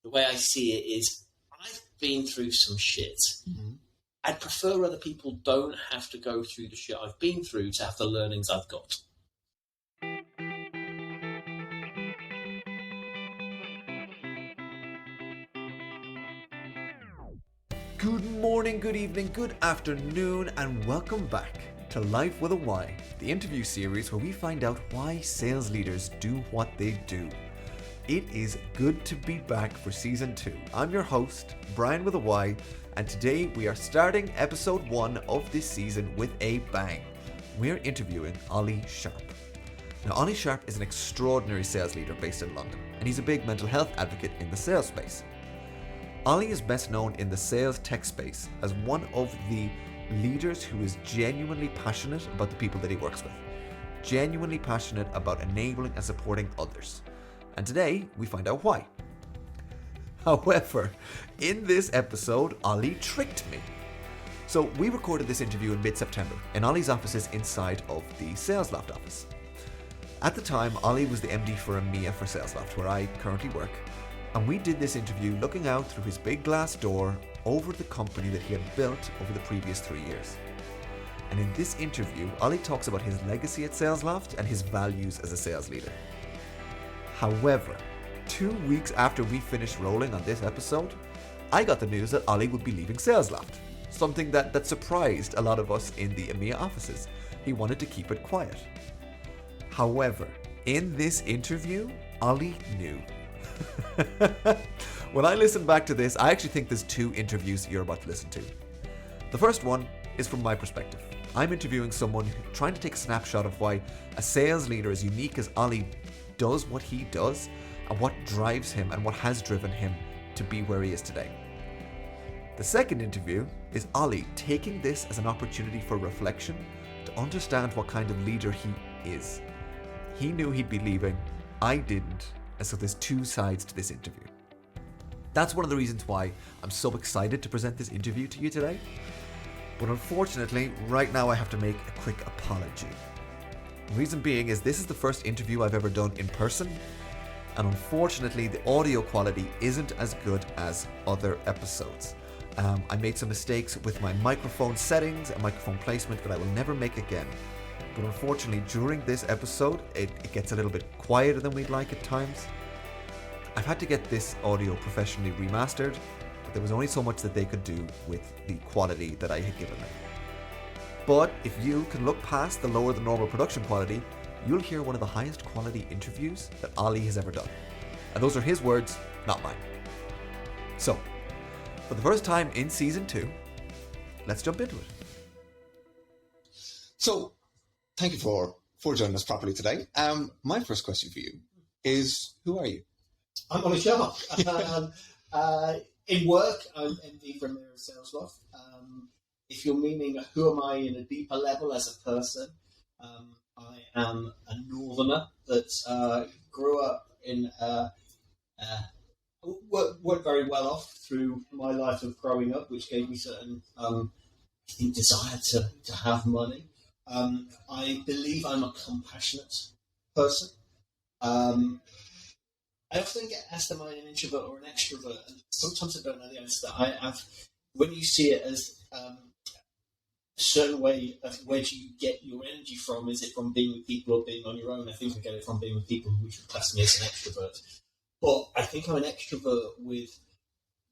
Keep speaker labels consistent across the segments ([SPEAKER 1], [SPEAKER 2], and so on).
[SPEAKER 1] the way I see it is I've been through some shit.
[SPEAKER 2] Mm-hmm.
[SPEAKER 1] I'd prefer other people don't have to go through the shit I've been through to have the learnings I've got.
[SPEAKER 2] Good morning, good evening, good afternoon, and welcome back to Life with a Y, the interview series where we find out why sales leaders do what they do. It is good to be back for season 2. I'm your host, Brian with a Y, and today we are starting episode 1 of this season with a bang. We're interviewing Ollie Sharpe. Now, Ollie Sharpe is an extraordinary sales leader based in London, and he's a big mental health advocate in the sales space. Ollie is best known in the sales tech space as one of the leaders who is genuinely passionate about the people that he works with, genuinely passionate about enabling and supporting others. And today, we find out why. However, in this episode, Ollie tricked me. So we recorded this interview in mid-September in Ollie's offices inside of the Salesloft office. At the time, Ollie was the MD for EMEA for Salesloft, where I currently work, and we did this interview looking out through his big glass door over the company that he had built over the previous 3 years. And in this interview, Ollie talks about his legacy at Salesloft and his values as a sales leader. However, 2 weeks after we finished rolling on this episode, I got the news that Ollie would be leaving Salesloft, something that surprised a lot of us in the EMEA offices. He wanted to keep it quiet. However, in this interview, Ollie knew. When I listen back to this, I actually think there's 2 interviews you're about to listen to. The first one is from my perspective. I'm interviewing someone trying to take a snapshot of why a sales leader as unique as Ollie does what he does and what drives him and what has driven him to be where he is today. The second interview is Ollie taking this as an opportunity for reflection to understand what kind of leader he is. He knew he'd be leaving, I didn't, and so there's 2 sides to this interview. That's one of the reasons why I'm so excited to present this interview to you today. But unfortunately, right now I have to make a quick apology. The reason being is this is the first interview I've ever done in person, and unfortunately the audio quality isn't as good as other episodes. I made some mistakes with my microphone settings and microphone placement that I will never make again. But unfortunately, during this episode, it gets a little bit quieter than we'd like at times. I've had to get this audio professionally remastered, but there was only so much that they could do with the quality that I had given them. But if you can look past the lower than normal production quality, you'll hear one of the highest quality interviews that Ollie has ever done. And those are his words, not mine. So, for the first time in season 2, let's jump into it.
[SPEAKER 3] So, thank you for joining us properly today. My first question for you is, who are you?
[SPEAKER 1] I'm Ollie Sharpe. In work, I'm MD for EMEA Salesloft. If you're meaning who am I in a deeper level as a person, I am a northerner that grew up in, worked very well off through my life of growing up, which gave me certain desire to have money. I believe I'm a compassionate person. I often get asked, am I an introvert or an extrovert? And sometimes I don't know the answer. When you see it as a certain way of where do you get your energy from? Is it from being with people or being on your own? I think I get it from being with people, which would class me as an extrovert. But I think I'm an extrovert with,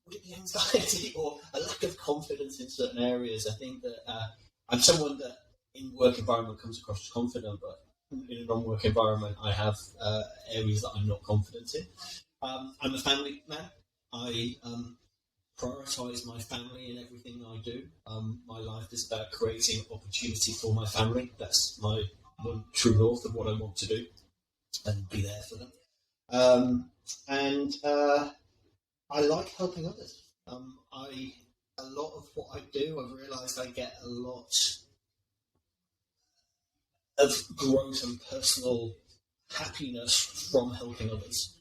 [SPEAKER 1] would it be anxiety or a lack of confidence in certain areas? I think that I'm someone that in work environment comes across as confident, but in a non-work environment, I have areas that I'm not confident in. I'm a family man. I prioritise my family in everything I do. My life is about creating opportunity for my family. That's my true north of what I want to do and be there for them. And I like helping others. A lot of what I do, I've realised I get a lot of growth and personal happiness from helping others,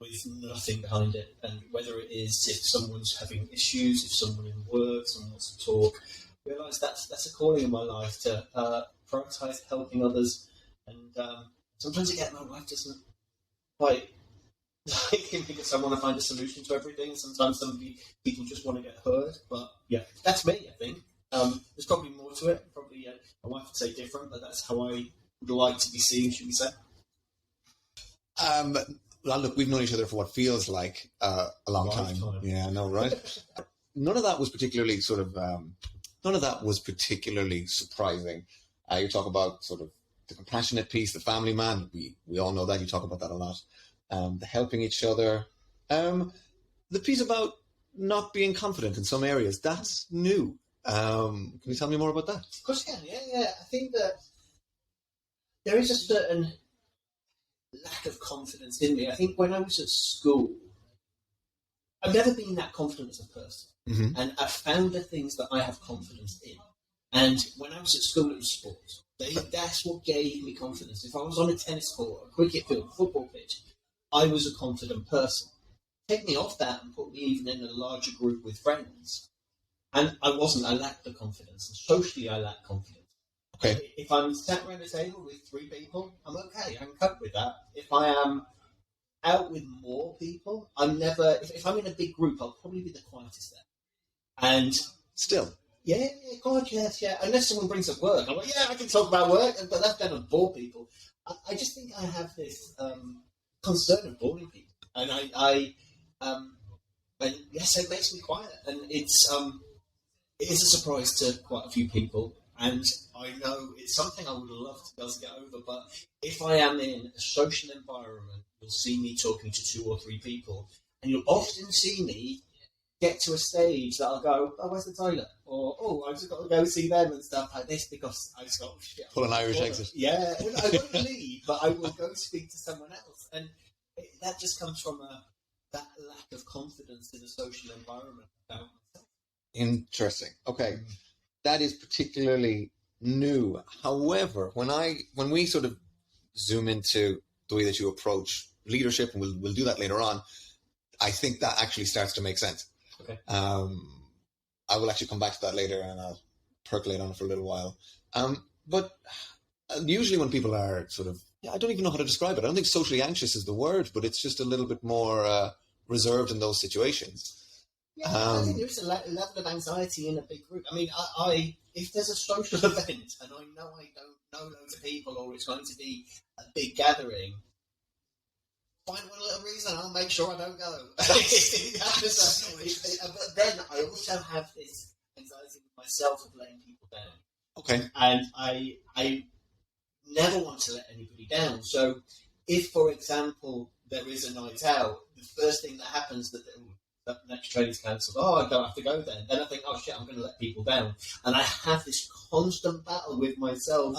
[SPEAKER 1] with nothing behind it. And whether it is if someone's having issues, if someone in work, someone wants to talk, I realise that's a calling in my life to prioritise helping others. And sometimes I get my wife doesn't quite because I want to find a solution to everything. Sometimes people just want to get heard. But yeah, that's me, I think. There's probably more to it. Probably my wife would say different, but that's how I would like to be seen, should we say.
[SPEAKER 3] Well, look, we've known each other for what feels like a long time. Yeah, I know, right? None of that was particularly surprising. You talk about sort of the compassionate piece, the family man. We all know that. You talk about that a lot. The helping each other. The piece about not being confident in some areas, that's new. Can you tell me more about that?
[SPEAKER 1] Of course I can, yeah. I think that there is a certain lack of confidence in me. I think when I was at school, I've never been that confident as a person.
[SPEAKER 3] Mm-hmm.
[SPEAKER 1] And I've found the things that I have confidence in. And when I was at school, it was sports. That's what gave me confidence. If I was on a tennis court, a cricket field, a football pitch, I was a confident person. Take me off that and put me even in a larger group with friends, and I lacked the confidence. And socially, I lacked confidence.
[SPEAKER 3] Okay.
[SPEAKER 1] If I'm sat around a table with 3 people, I'm okay. I can cope with that. If I am out with more people, I'm never... If I'm in a big group, I'll probably be the quietest there. And...
[SPEAKER 3] Still?
[SPEAKER 1] Yeah, God, yes, yeah. Unless someone brings up work. I'm like, yeah, I can talk about work, but that's going to bore people. I just think I have this concern of boring people. And and yes, it makes me quiet. And it is a surprise to quite a few people. And I know it's something I would love to be able to get over, but if I am in a social environment, you'll see me talking to 2 or 3 people, and you'll often see me get to a stage that I'll go, oh, where's the toilet? Or, oh, I've just got to go see them and stuff like this because I've just got shit.
[SPEAKER 3] Pull an Irish exit.
[SPEAKER 1] Yeah, I won't leave, but I will go speak to someone else. And that just comes from that lack of confidence in a social environment about myself.
[SPEAKER 3] Interesting. Okay. That is particularly new. However, when we sort of zoom into the way that you approach leadership, and we'll do that later on, I think that actually starts to make sense.
[SPEAKER 1] Okay.
[SPEAKER 3] I will actually come back to that later, and I'll percolate on it for a little while. But usually when people are sort of, I don't even know how to describe it. I don't think socially anxious is the word, but it's just a little bit more reserved in those situations.
[SPEAKER 1] Yeah, I think there is a level of anxiety in a big group. I mean, I if there's a social event and I know I don't know loads of people, or it's going to be a big gathering, find one little reason, I'll make sure I don't go. But then I also have this anxiety with myself of letting people down.
[SPEAKER 3] Okay.
[SPEAKER 1] And I never want to let anybody down. So if, for example, there is a night out, the first thing that happens that next training's cancelled, I don't have to go then. Then I think, oh shit, I'm going to let people down. And I have this constant battle with myself.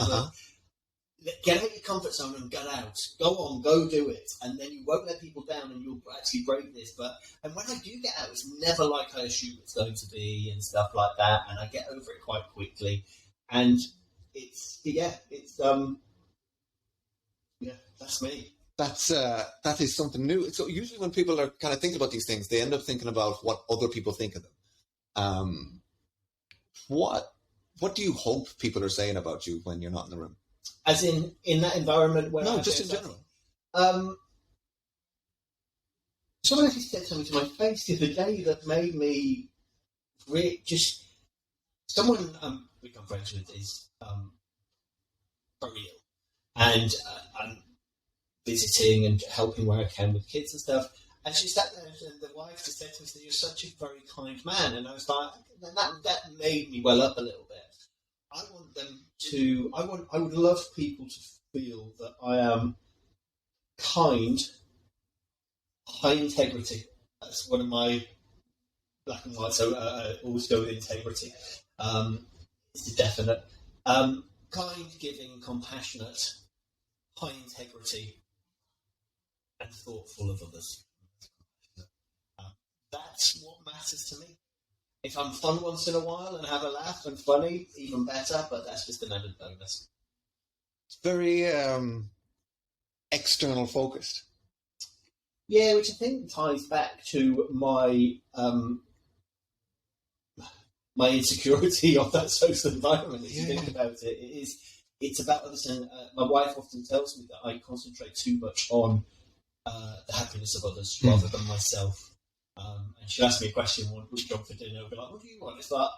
[SPEAKER 1] Get out your comfort zone and get out. Go on, go do it. And then you won't let people down and you'll actually break this. And when I do get out, it's never like I assume it's going to be and stuff like that. And I get over it quite quickly. And that's me.
[SPEAKER 3] That is something new. So usually when people are kind of thinking about these things, they end up thinking about what other people think of them. What do you hope people are saying about you when you're not in the room?
[SPEAKER 1] As in that environment where...
[SPEAKER 3] No, just in general.
[SPEAKER 1] Someone actually said something to my face the other day that made me someone we become friends with is very ill. And I'm visiting and helping where I can with kids and stuff. And she sat there and the wife just said to me, "You're such a very kind man." And I was like, that made me well up a little bit. I would love people to feel that I am kind, high integrity. That's one of my black and white, so always go with integrity. It's a definite. Kind, giving, compassionate, high integrity, and thoughtful of others. That's what matters to me. If I'm fun once in a while and have a laugh and funny, even better, but that's just an added bonus.
[SPEAKER 3] It's very external focused.
[SPEAKER 1] Yeah, which I think ties back to my my insecurity of that social environment. If you think about it, it's about others. And my wife often tells me that I concentrate too much on the happiness of others rather than myself. And she asked me a question, what would you want for dinner? I'll be like, what do you want? It's like,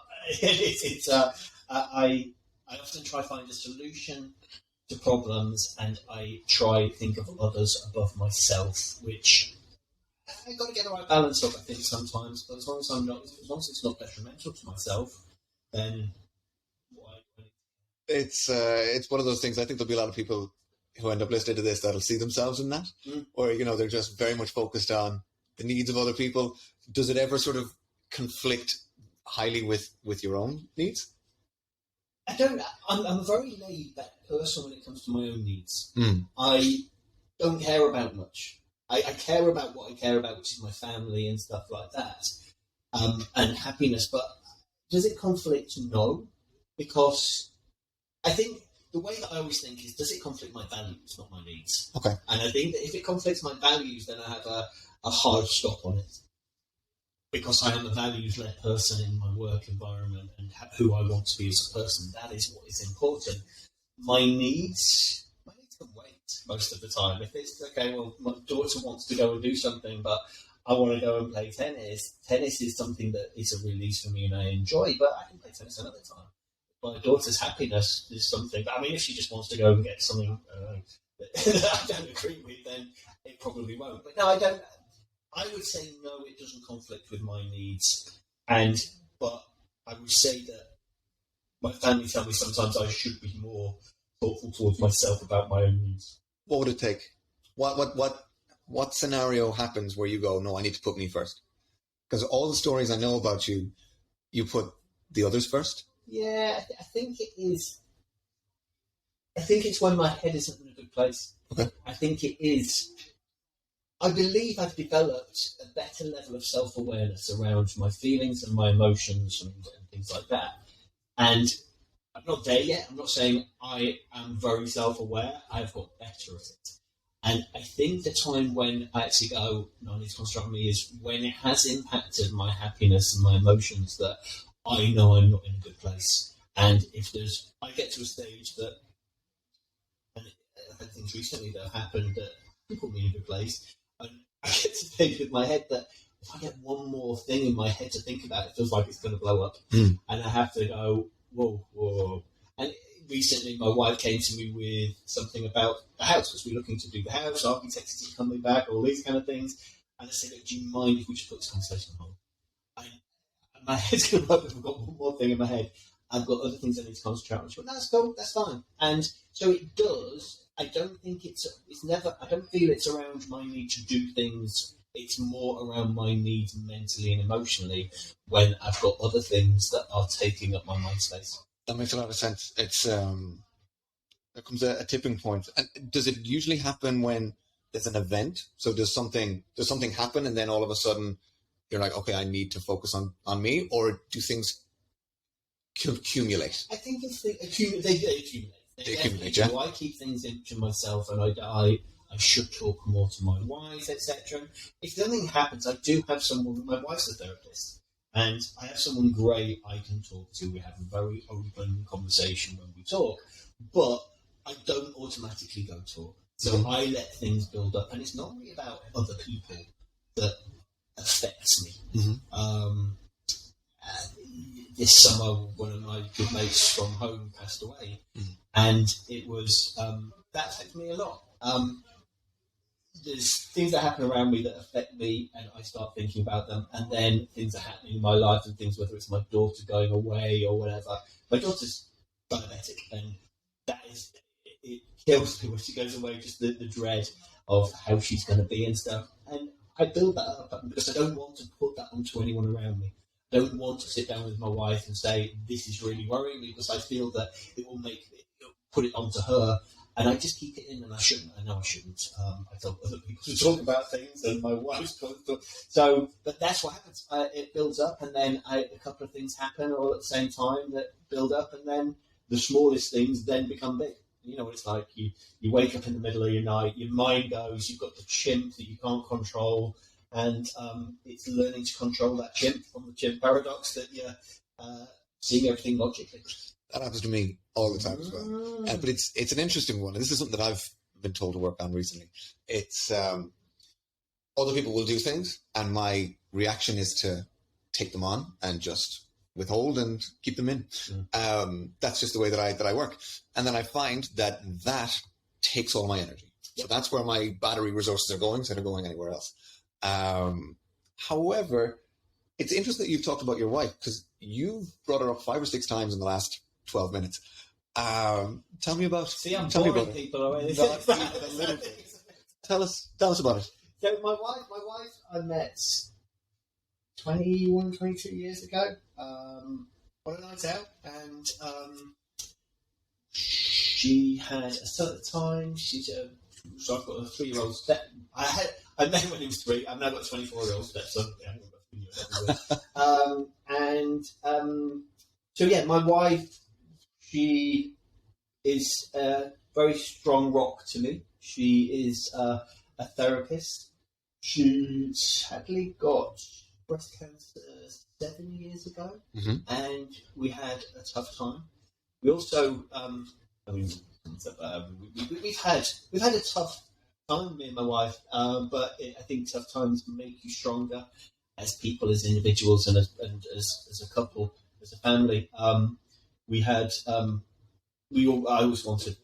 [SPEAKER 1] I often try to find a solution to problems, and I try to think of others above myself, which I got to get the right balance of, I think, sometimes. But as long as it's not detrimental to myself, then why?
[SPEAKER 3] It's one of those things. I think there'll be a lot of people who end up listening to this that'll see themselves in that, or they're just very much focused on the needs of other people. Does it ever sort of conflict highly with your own needs?
[SPEAKER 1] I don't. I'm a very laid back person when it comes to my own needs. I don't care about much. I care about what I care about, which is my family and stuff like that, and happiness. But does it conflict? No, because I think the way that I always think is, does it conflict my values, not my needs?
[SPEAKER 3] Okay.
[SPEAKER 1] And I think that if it conflicts my values, then I have a hard stop on it. Because I am a values-led person in my work environment and who I want to be as a person, that is what is important. My needs can wait most of the time. If it's, okay, well, my daughter wants to go and do something, but I want to go and play tennis. Tennis is something that is a release for me and I enjoy, but I can play tennis another time. My daughter's happiness is something, I mean, if she just wants to go and get something that I don't agree with, then it probably won't. But no, I don't. I would say no, it doesn't conflict with my needs, but I would say that my family tell me sometimes I should be more thoughtful towards myself about my own needs.
[SPEAKER 3] What would it take? What scenario happens where you go, no, I need to put me first? Because all the stories I know about you, you put the others first.
[SPEAKER 1] Yeah, I think it is. I think it's when my head isn't in a good place.
[SPEAKER 3] Okay.
[SPEAKER 1] I think it is. I believe I've developed a better level of self-awareness around my feelings and my emotions and things like that. And I'm not there yet. I'm not saying I am very self-aware. I've got better at it. And I think the time when I actually go, no, I need to concentrate on me, is when it has impacted my happiness and my emotions that I know I'm not in a good place. And if I get to a stage that, and I've had things recently that have happened that put me in a good place, and I get to a stage with my head that if I get one more thing in my head to think about, it feels like it's going to blow up. And I have to go, whoa. And recently my wife came to me with something about the house, because we're looking to do the house, architects are coming back, all these kind of things. And I said, look, do you mind if we just put this conversation on hold? And my head's going to blow up if I've got one more thing in my head. I've got other things I need to concentrate on. She went, that's cool, that's fine. And so it does. I don't think it's never, I don't feel it's around my need to do things. It's more around my needs mentally and emotionally when I've got other things that are taking up my mind space.
[SPEAKER 3] That makes a lot of sense. It's there comes a tipping point. And does it usually happen when there's an event? So does something happen and then all of a sudden you're like, okay, I need to focus on me, or do things accumulate?
[SPEAKER 1] I think if they accumulate. They accumulate,
[SPEAKER 3] yeah.
[SPEAKER 1] I keep things to myself, and I should talk more to my wife, etc. If something happens, I do have someone. My wife's a therapist, and I have someone great I can talk to. We have a very open conversation when we talk, but I don't automatically go talk. So I let things build up, and it's not really about other people that affects me. This summer, one of my good mates from home passed away, and it was that affected me a lot. There's things that happen around me that affect me, and I start thinking about them, and then things are happening in my life, and things, whether it's my daughter going away or whatever. My daughter's diabetic, and that is, it kills me when she goes away, just the dread of how she's going to be and stuff. And I build that up because I don't want to put that onto anyone around me. I don't want to sit down with my wife and say, this is really worrying me, because I feel that it will put it onto her, and I just keep it in, and I shouldn't. I know I shouldn't. I tell other people to talk about things, and my wife's got to talk. So, but that's what happens. It builds up, and then a couple of things happen all at the same time that build up, and then the smallest things then become big. You know, it's like you wake up in the middle of your night, your mind goes, you've got the chimp that you can't control, and it's learning to control that chimp from the chimp paradox, that you're seeing everything logically.
[SPEAKER 3] That happens to me all the time as well. But it's an interesting one. And this is something that I've been told to work on recently. It's other people will do things, and my reaction is to take them on and just withhold and keep them in. That's just the way that I work. And then I find that takes all my energy. So that's where my battery resources are going, instead of going anywhere else. However, it's interesting that you've talked about your wife, because you've brought her up 5 or 6 times in the last 12 minutes. Tell me about.
[SPEAKER 1] See, I'm
[SPEAKER 3] tell me
[SPEAKER 1] boring
[SPEAKER 3] about
[SPEAKER 1] people already.
[SPEAKER 3] Tell us about it.
[SPEAKER 1] So my wife, I met 21, 22 years ago on a night out, and she had a certain time. So I've got a 3-year-old step. I met when he was 3. I've now got a 24-year-old stepson. So yeah, my wife, she is a very strong rock to me. She is a therapist. She sadly got breast cancer 7 years ago, and we had a tough time. We also, we've had a tough time, me and my wife, but I think tough times make you stronger as people, as individuals, and as a couple, as a family. I always wanted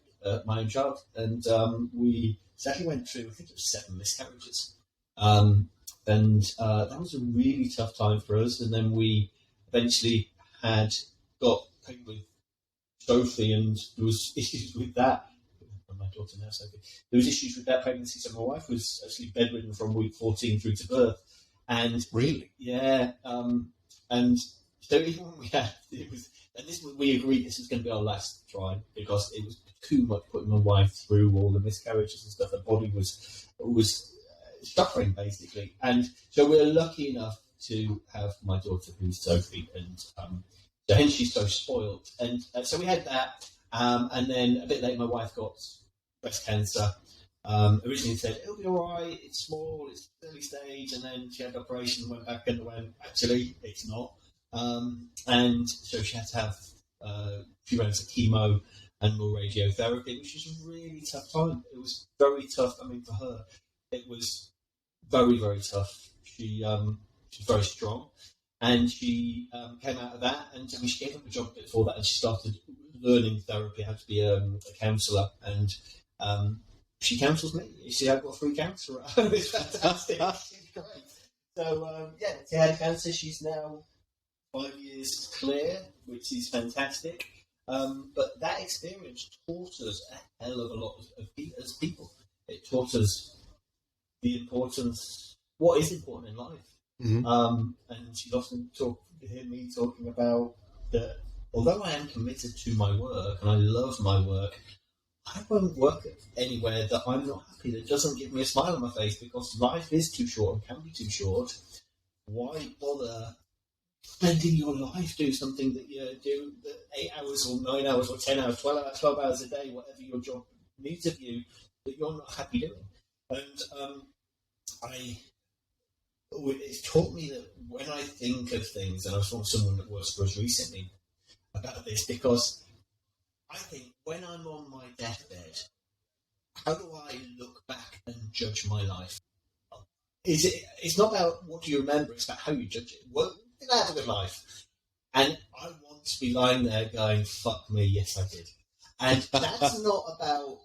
[SPEAKER 1] my own child, and we sadly went through, I think it was 7 miscarriages. That was a really tough time for us. And then we eventually got pregnant with Sophie, and there was issues with that. My daughter now, Sophie. There was issues with that pregnancy, so my wife was actually bedridden from week 14 through to birth. And
[SPEAKER 3] really,
[SPEAKER 1] yeah. And so even when we had we agreed this was going to be our last try, because it was too much putting my wife through all the miscarriages and stuff. Her body was suffering, basically. And so we're lucky enough to have my daughter, who's Sophie, and so hence she's so spoiled. And so we had that, and then a bit later my wife got breast cancer. Originally said it'll be all right, it's small, it's early stage, and then she had an operation, went back and went, actually it's not. And so she had to have a few rounds of chemo and more radiotherapy, which was a really tough time. It was very tough. I mean, for her, it was very, very tough. She's very strong, and she came out of that, and I mean, she gave up a job before that, and she started learning therapy, how to be a counsellor, and she counsels me. You see, I've got a free counsellor at home. It's fantastic. She's great. So, she had cancer. She's now 5 years clear, which is fantastic. But that experience taught us a hell of a lot as people. It taught us the importance, what is important in life. And she'd often hear me talking about that, although I am committed to my work and I love my work, I won't work anywhere that I'm not happy, that doesn't give me a smile on my face, because life is too short and can be too short. Why bother spending your life doing something that you do 8 hours or 9 hours or 10 hours, 12 hours a day, whatever your job needs of you, that you're not happy doing? And it's taught me that when I think of things, and I was talking to someone that works for us recently about this, because I think when I'm on my deathbed, how do I look back and judge my life? It's not about what do you remember, it's about how you judge it. Well, did I have a good life? And I want to be lying there going, fuck me, yes I did. And that's not about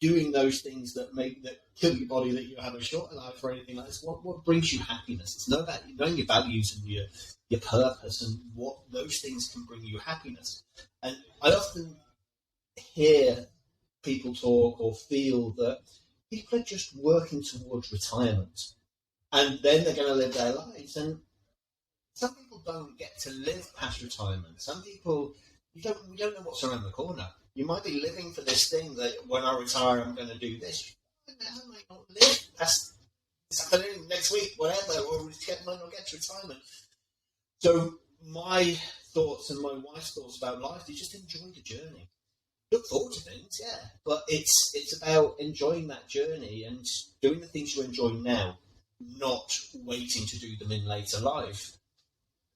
[SPEAKER 1] doing those things that kill your body, that you have a short life or anything like this. What brings you happiness? It's not about knowing your values and your purpose and what those things can bring you happiness. And I often hear people talk or feel that people are just working towards retirement, and then they're going to live their lives. And some people don't get to live past retirement. Some people, we don't know what's around the corner. You might be living for this thing that when I retire, I'm going to do this. I might not live past this afternoon, next week, whatever, or might not get to retirement. So my thoughts and my wife's thoughts about life is just enjoy the journey. Look forward to things, yeah, but it's about enjoying that journey and doing the things you enjoy now, not waiting to do them in later life.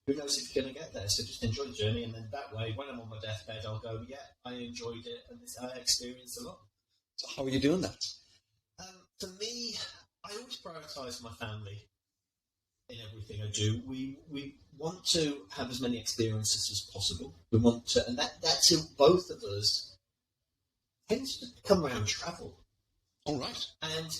[SPEAKER 1] Who knows if you're going to get there? So just enjoy the journey, and then that way, when I'm on my deathbed, I'll go, yeah, I enjoyed it, and I experienced a lot.
[SPEAKER 3] So how are you doing that?
[SPEAKER 1] For me, I always prioritise my family in everything I do. We want to have as many experiences as possible. We want to, and that's who both of us tends to come around travel.
[SPEAKER 3] All right.
[SPEAKER 1] And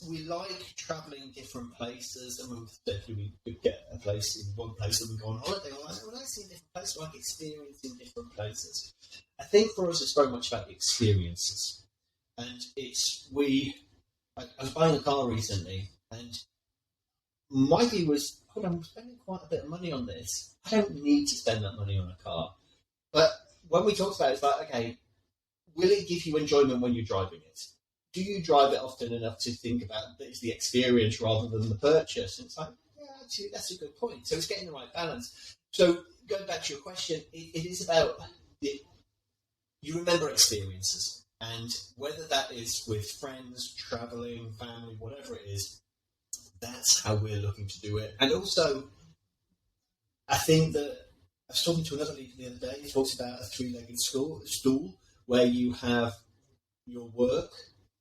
[SPEAKER 1] we like travelling different places, and we could get a place in one place and we go on holiday. I like seeing different places, I like experiencing different places. I think for us, it's very much about the experiences. And I was buying a car recently, and my view was, I'm spending quite a bit of money on this. I don't need to spend that money on a car. But when we talked about it, it's like, okay, will it give you enjoyment when you're driving it? Do you drive it often enough to think about that it's the experience rather than the purchase? And it's like, yeah, actually, that's a good point. So it's getting the right balance. So going back to your question, it is about you remember experiences. And whether that is with friends, travelling, family, whatever it is, that's how we're looking to do it. And also, I think that I was talking to another leader the other day. He talks about a three-legged stool where you have your work,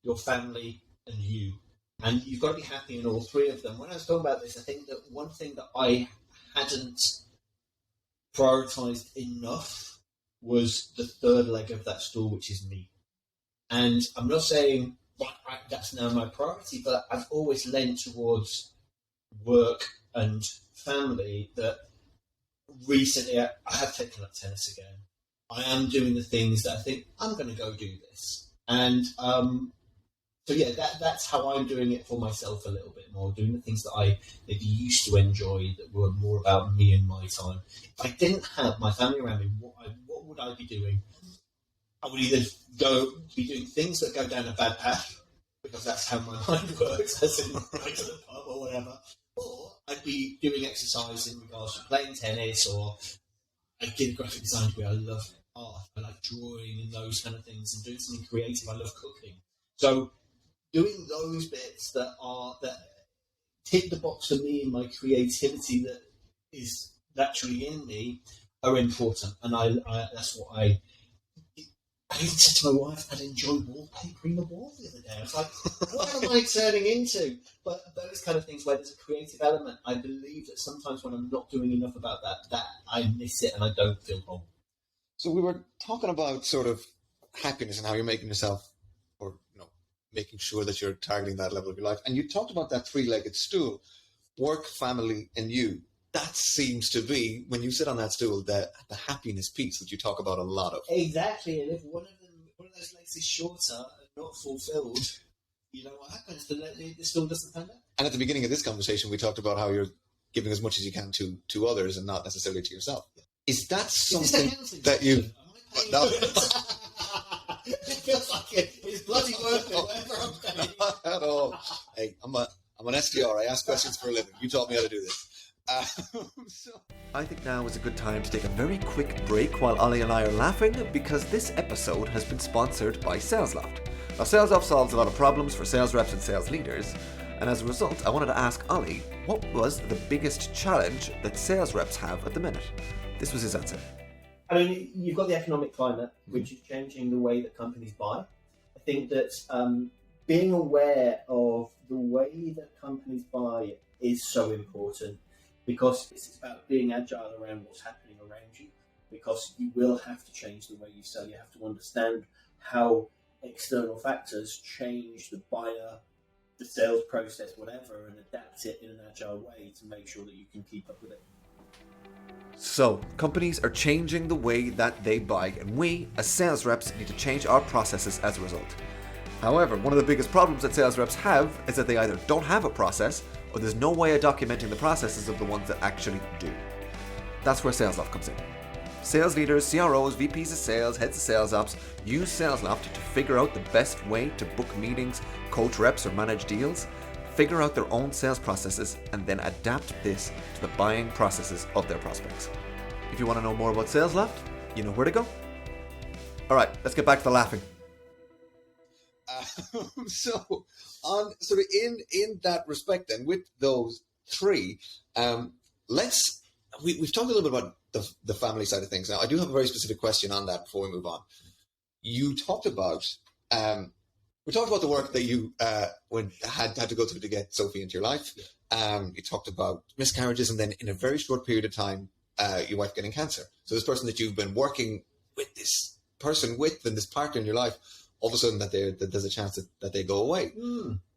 [SPEAKER 1] your family, and you. And you've got to be happy in all three of them. When I was talking about this, I think that one thing that I hadn't prioritised enough was the third leg of that stool, which is me. And I'm not saying that's now my priority, but I've always leaned towards work and family. That recently I have taken up tennis again. I am doing the things that I think I'm going to go do this. And so yeah, that's how I'm doing it for myself a little bit more, doing the things that I maybe used to enjoy that were more about me and my time. If I didn't have my family around me, what would I be doing? I would either be doing things that go down a bad path, because that's how my mind works, as in go to the pub or whatever, or I'd be doing exercise in regards to playing tennis, or I did a graphic design degree. I love art, I like drawing and those kind of things, and doing something creative. I love cooking. So doing those bits that tick the box for me in my creativity that is naturally in me are important, and I that's what I even said to my wife, I'd enjoy wallpapering the wall the other day. I was like, what am I turning into? But those kind of things where there's a creative element, I believe that sometimes when I'm not doing enough about that I miss it and I don't feel whole.
[SPEAKER 3] So we were talking about sort of happiness and how you're making yourself, or making sure that you're targeting that level of your life. And you talked about that three-legged stool, work, family, and you. That seems to be, when you sit on that stool, the happiness piece that you talk about a lot of.
[SPEAKER 1] Exactly, and if one of those legs is shorter and not fulfilled, you know what happens? The stool doesn't stand up.
[SPEAKER 3] And at the beginning of this conversation, we talked about how you're giving as much as you can to others and not necessarily to yourself. Is that something that you... No.
[SPEAKER 1] It feels like it's bloody worth it, whatever I'm paying.
[SPEAKER 3] Not at all. Hey, I'm an SDR. I ask questions for a living. You taught me how to do this.
[SPEAKER 2] I think now is a good time to take a very quick break while Ollie and I are laughing, because this episode has been sponsored by Salesloft. Now, Salesloft solves a lot of problems for sales reps and sales leaders, and as a result, I wanted to ask Ollie, what was the biggest challenge that sales reps have at the minute? This was his answer.
[SPEAKER 1] I mean, you've got the economic climate, which is changing the way that companies buy. I think that being aware of the way that companies buy is so important, because it's about being agile around what's happening around you, because you will have to change the way you sell. You have to understand how external factors change the buyer, the sales process, whatever, and adapt it in an agile way to make sure that you can keep up with it.
[SPEAKER 2] So, companies are changing the way that they buy, and we, as sales reps, need to change our processes as a result. However, one of the biggest problems that sales reps have is that they either don't have a process, or there's no way of documenting the processes of the ones that actually do. That's where Salesloft comes in. Sales leaders, CROs, VPs of sales, heads of sales ops use Salesloft to figure out the best way to book meetings, coach reps, or manage deals, figure out their own sales processes, and then adapt this to the buying processes of their prospects. If you want to know more about Salesloft, you know where to go. Alright, let's get back to the laughing.
[SPEAKER 3] So, on sort of in that respect, then, with those three, we've talked a little bit about the family side of things. Now, I do have a very specific question on that before we move on. You talked about We talked about the work that you had to go through to get Sophie into your life.
[SPEAKER 1] Yeah.
[SPEAKER 3] You talked about miscarriages, and then in a very short period of time, your wife getting cancer. So this person that you've been working with, this person with, and this partner in your life, all of a sudden that there's a chance that they go away.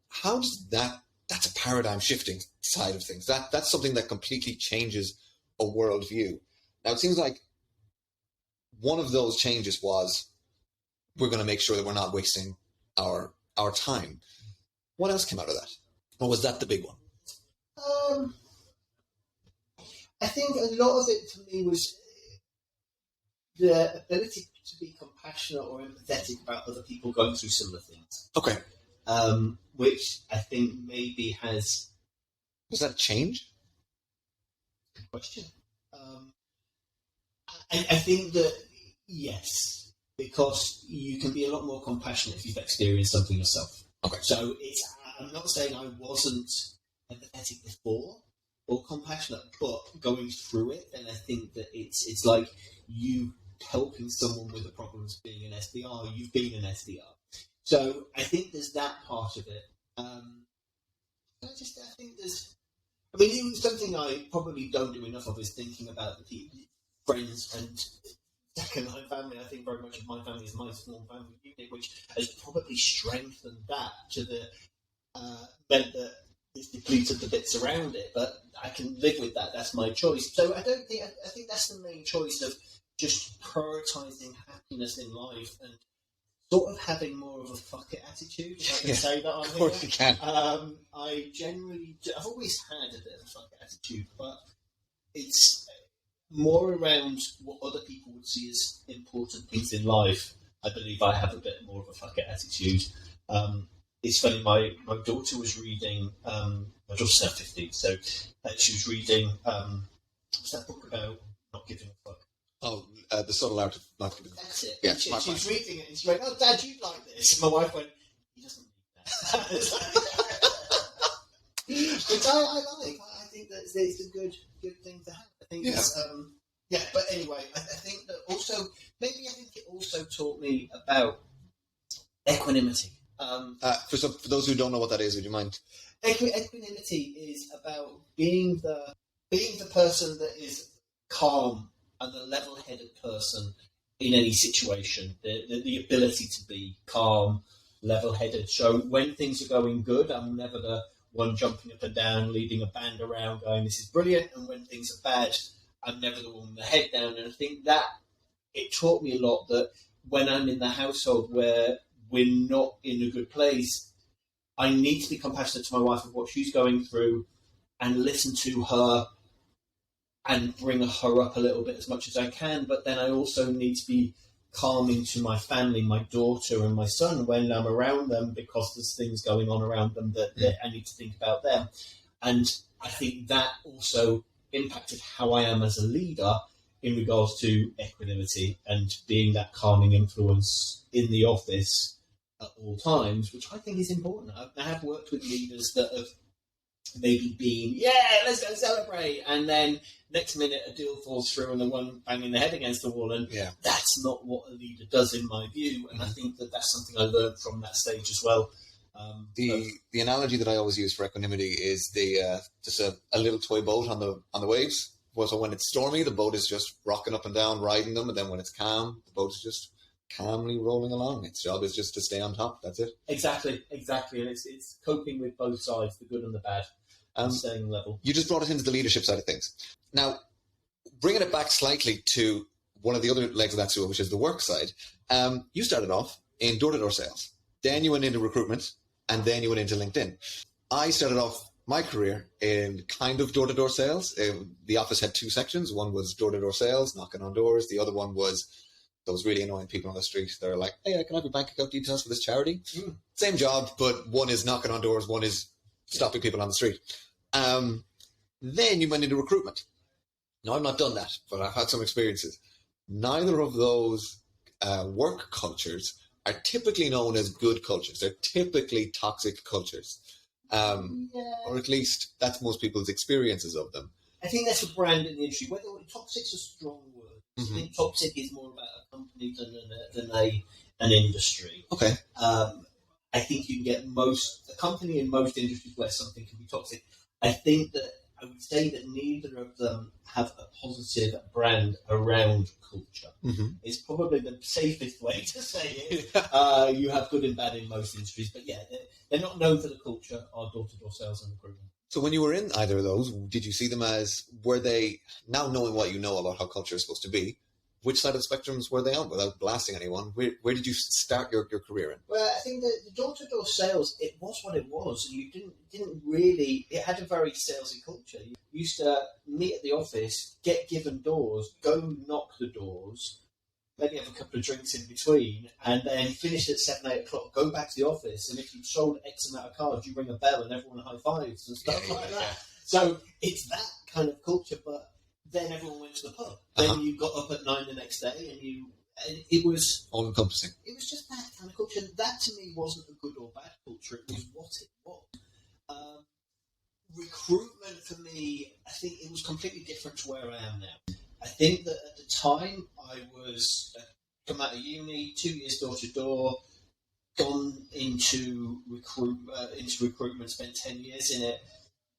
[SPEAKER 3] How does that's a paradigm shifting side of things. That's something that completely changes a worldview. Now it seems like one of those changes was we're going to make sure that we're not wasting our time. What else came out of that? Or was that the big one?
[SPEAKER 1] I think a lot of it for me was the ability to be compassionate or empathetic about other people going through similar things.
[SPEAKER 3] Okay.
[SPEAKER 1] Which I think maybe has...
[SPEAKER 3] Was that a change?
[SPEAKER 1] Good question. I think that, yes, because you can be a lot more compassionate if you've experienced something yourself.
[SPEAKER 3] Okay.
[SPEAKER 1] So I'm not saying I wasn't empathetic before or compassionate, but going through it, then I think that it's like you helping someone with the problems being an SDR. You've been an SDR. So I think there's that part of it. I think there's... I mean, something I probably don't do enough of is thinking about the people, friends and second-line family. I think very much of my family is my small family unit, which has probably strengthened that to the meant that it's depleted the bits around it. But I can live with that. That's my choice. So I think that's the main choice of just prioritising happiness in life and sort of having more of a fuck it attitude, if I can say that on here.
[SPEAKER 3] Of course you can.
[SPEAKER 1] I've always had a bit of a fuck it attitude, but it's more around what other people would see as important things in life. I believe I have a bit more of a fuck it attitude. It's funny, my daughter was reading, my daughter's now 15, so she was reading, what's that book about not giving a fuck?
[SPEAKER 3] Oh, The Subtle Art of Not Giving a Fuck.
[SPEAKER 1] That's it.
[SPEAKER 3] Yeah,
[SPEAKER 1] She was reading it and she went, "Oh, Dad, you like this?" And my wife went, "He doesn't read that." Which I like. I think that it's a good thing to have. I think it's, but anyway, I think that also, maybe I think it also taught me about equanimity.
[SPEAKER 3] For those who don't know what that is, would you mind?
[SPEAKER 1] Equanimity is about being the person that is calm and the level-headed person in any situation, the ability to be calm, level-headed. So when things are going good, I'm never the one jumping up and down, leading a band around going, "This is brilliant." And when things are bad, I'm never the one with the head down. And I think that it taught me a lot that when I'm in the household where we're not in a good place, I need to be compassionate to my wife of what she's going through and listen to her and bring her up a little bit as much as I can. But then I also need to be calming to my family, my daughter and my son when I'm around them, because there's things going on around them that I need to think about them. And I think that also impacted how I am as a leader in regards to equanimity and being that calming influence in the office at all times, which I think is important. I have worked with leaders that have maybe been, let's go celebrate, and then next minute a deal falls through and the one banging their head against the wall, and that's not what a leader does in my view. And I think that that's something I learned from that stage as well.
[SPEAKER 3] The analogy that I always use for equanimity is just a little toy boat on the waves. So when it's stormy, the boat is just rocking up and down, riding them, and then when it's calm, the boat is just calmly rolling along. Its job is just to stay on top. That's it. Exactly.
[SPEAKER 1] And it's coping with both sides, the good and the bad, and staying level.
[SPEAKER 3] You just brought it into the leadership side of things. Now, bringing it back slightly to one of the other legs of that stool, which is the work side. You started off in door-to-door sales. Then you went into recruitment, and then you went into LinkedIn. I started off my career in kind of door-to-door sales. The office had two sections. One was door-to-door sales, knocking on doors. The other one was those really annoying people on the street. They're like, "Hey, can I have your bank account details for this charity?" Same job, but one is knocking on doors, one is stopping people on the street. Then you went into recruitment. Now, I've not done that, but I've had some experiences. Neither of those work cultures are typically known as good cultures. They're typically toxic cultures. Or at least that's most people's experiences of them.
[SPEAKER 1] I think that's a brand in the industry. Whether toxic's a strong word. I think toxic is more about a company than an industry.
[SPEAKER 3] Okay.
[SPEAKER 1] I think you can get a company in most industries where something can be toxic. I think that I would say that neither of them have a positive brand around culture.
[SPEAKER 3] Mm-hmm.
[SPEAKER 1] It's probably the safest way to say it. You have good and bad in most industries, but yeah, they're not known for the culture or door-to-door sales and recruitment.
[SPEAKER 3] So when you were in either of those, did you see them as, were they, now knowing what you know about how culture is supposed to be, which side of the spectrums were they on, without blasting anyone? Where did you start your career in?
[SPEAKER 1] Well, I think the door-to-door sales, it was what it was. You didn't really, it had a very salesy culture. You used to meet at the office, get given doors, go knock the doors, maybe have a couple of drinks in between, and then finish at 7, 8 o'clock, go back to the office, and if you've sold X amount of cards, you ring a bell and everyone high-fives and stuff like that. So it's that kind of culture, but then everyone went to the pub. Then you got up at 9 the next day, and it was
[SPEAKER 3] all-encompassing.
[SPEAKER 1] It was just that kind of culture. That to me wasn't a good or bad culture. It was what it was. Recruitment for me, I think it was completely different to where I am now. I think that at the time I was come out of uni, 2 years door to door, gone into recruitment, spent 10 years in it.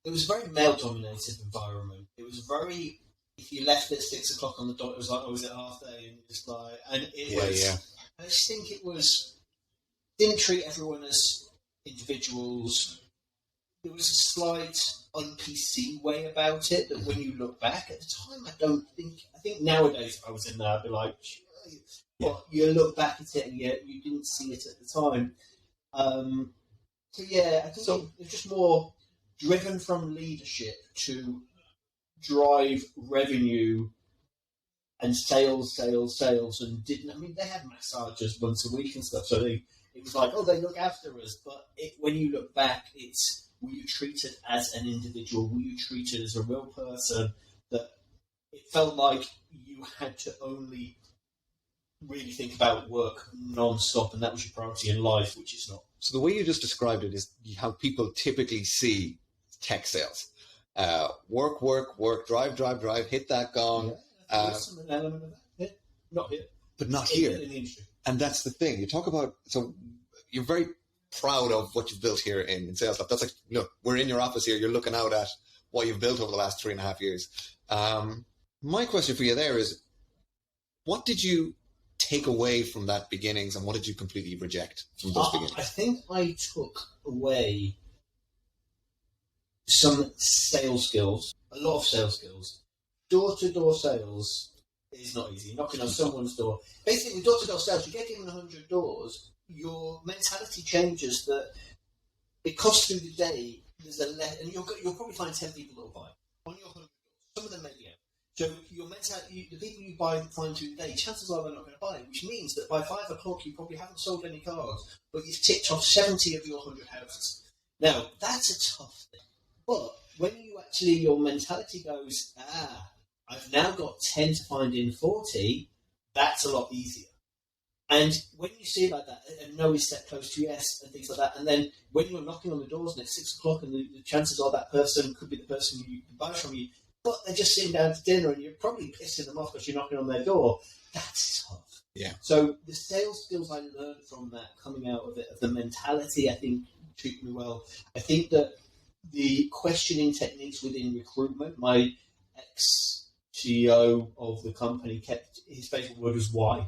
[SPEAKER 1] It was a very male-dominated environment. It was very. If you left at 6 o'clock on the dot, it was like, oh, was it half day? And just like, and it was. Yeah. I just think it was. Didn't treat everyone as individuals. There was a slight un-PC way about it that when you look back at the time, I think nowadays if I was in there, I'd be like, but you look back at it and yet you didn't see it at the time. So yeah, I think it was just more driven from leadership to drive revenue and sales, and they had massages once a week and stuff, so it was like, oh, they look after us, but when you look back, it's, were you treated as an individual, were you treated as a real person, that it felt like you had to only really think about work non-stop, and that was your priority in life, which is not.
[SPEAKER 3] So the way you just described it is how people typically see tech sales. Work, drive, hit that gong.
[SPEAKER 1] Yeah, an element of that. Yeah, not here.
[SPEAKER 3] But not here.
[SPEAKER 1] In the industry.
[SPEAKER 3] And that's the thing. You talk about, so you're very proud of what you've built here in Salesloft. That's like, look, we're in your office here. You're looking out at what you've built over the last 3.5 years. My question for you there is, what did you take away from that beginnings and what did you completely reject from those beginnings?
[SPEAKER 1] I think I took away some sales skills, a lot of sales skills. Door-to-door sales is not easy. Knocking on someone's door. Basically, door-to-door sales, you get given 100 doors, your mentality changes that because through the day, there's and you'll probably find 10 people that will buy. On your 100 doors, some of them may be out. So your mentality, the people you find through the day, chances are they're not going to buy, which means that by 5 o'clock you probably haven't sold any cars, but you've ticked off 70 of your 100 houses. Now, that's a tough thing. But when you actually, your mentality goes, I've now got 10 to find in 40, that's a lot easier. And when you see it like that, and no is set close to yes, and things like that, and then when you're knocking on the doors and it's 6 o'clock and the chances are that person could be the person you buy from you, but they're just sitting down to dinner and you're probably pissing them off because you're knocking on their door, that's tough.
[SPEAKER 3] Yeah.
[SPEAKER 1] So the sales skills I learned from that, coming out of it, of the mentality, I think treated me well. I think that the questioning techniques within recruitment, my ex-CEO of the company kept, his favourite word was why.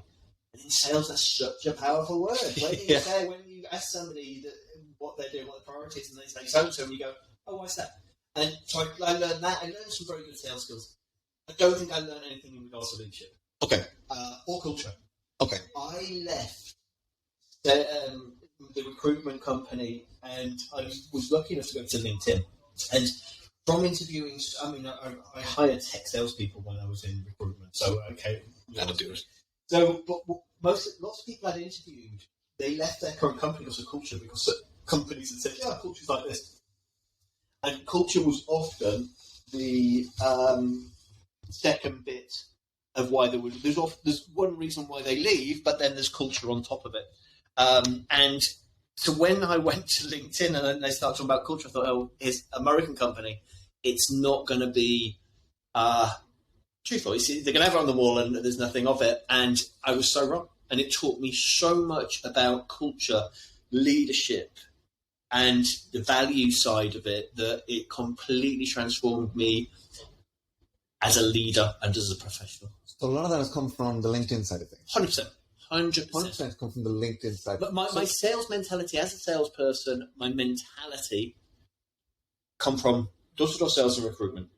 [SPEAKER 1] And in sales, that's such a powerful word. When you ask somebody what they're doing, what the priorities, and they say so-and-so, and you go, oh, why's that? And so I learned that. I learned some very good sales skills. I don't think I learned anything in regards to leadership.
[SPEAKER 3] Okay.
[SPEAKER 1] Or culture.
[SPEAKER 3] Okay.
[SPEAKER 1] I left the recruitment company, and I was lucky enough to go to LinkedIn. And from interviewing, I hired tech salespeople when I was in recruitment. So, okay.
[SPEAKER 3] That'll do it.
[SPEAKER 1] So, but lots of people I'd interviewed, they left their current company because of culture, because companies had said, yeah, culture's like this. And culture was often the second bit of why they would. There's one reason why they leave, but then there's culture on top of it. And so when I went to LinkedIn and then they started talking about culture, I thought, oh, it's an American company. It's not going to be truthful. They're going to have it on the wall and there's nothing of it. And I was so wrong. And it taught me so much about culture leadership and the value side of it that it completely transformed me as a leader and as a professional.
[SPEAKER 3] So a lot of that has come from the LinkedIn side of things.
[SPEAKER 1] 100%. 100%.
[SPEAKER 3] 100% come from the LinkedIn side.
[SPEAKER 1] But my sales mentality as a salesperson, my mentality come from door-to-door sales and recruitment.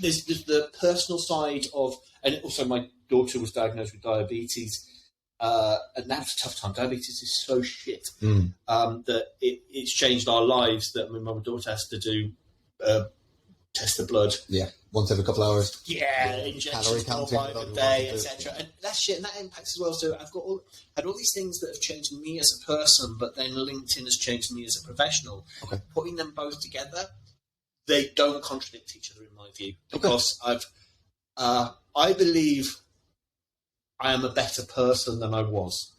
[SPEAKER 1] There's the personal side of, and also my daughter was diagnosed with diabetes, and that's a tough time. Diabetes is so shit that it's changed our lives. That my daughter has to do test the blood.
[SPEAKER 3] Yeah, once every couple of hours.
[SPEAKER 1] Yeah, injections 4 times a day, etc. And that's shit, and that impacts as well. So I've had all these things that have changed me as a person, but then LinkedIn has changed me as a professional.
[SPEAKER 3] Okay.
[SPEAKER 1] Putting them both together, they don't contradict each other in my view, because I believe I am a better person than I was,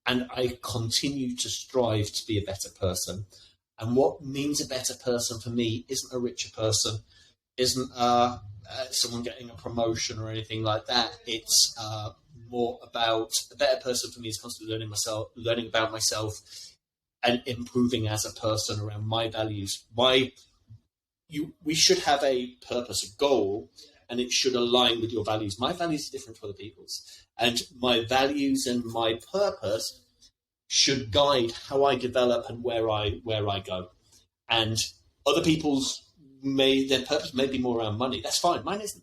[SPEAKER 1] and I continue to strive to be a better person. And what means a better person for me isn't a richer person, isn't someone getting a promotion or anything like that. It's more about a better person for me is constantly learning about myself, and improving as a person around my values. We should have a purpose, a goal, and it should align with your values. My values are different to other people's, and my values and my purpose should guide how I develop and where I go. And other people's their purpose may be more around money. That's fine. Mine isn't.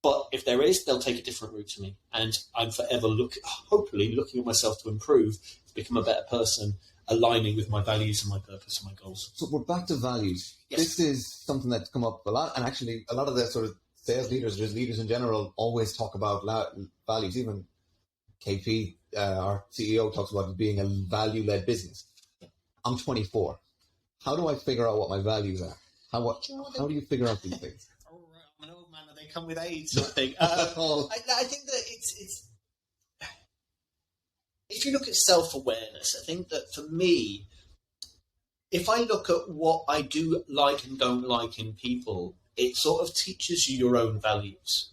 [SPEAKER 1] But if there is, they'll take a different route to me. And I'm forever hopefully looking at myself to improve, to become a better person, aligning with my values and my purpose and my goals.
[SPEAKER 3] So we're back to values.
[SPEAKER 1] Yes.
[SPEAKER 3] This is something that's come up a lot, and actually a lot of the sort of sales leaders, just leaders in general, always talk about values. Even KP, our CEO, talks about it being a value-led business. I'm 24. How do I figure out what my values are? How do you figure out these things?
[SPEAKER 1] I'm an old man, and they come with age, sort of thing. I think that it's if you look at self-awareness, I think that for me, if I look at what I do like and don't like in people, it sort of teaches you your own values.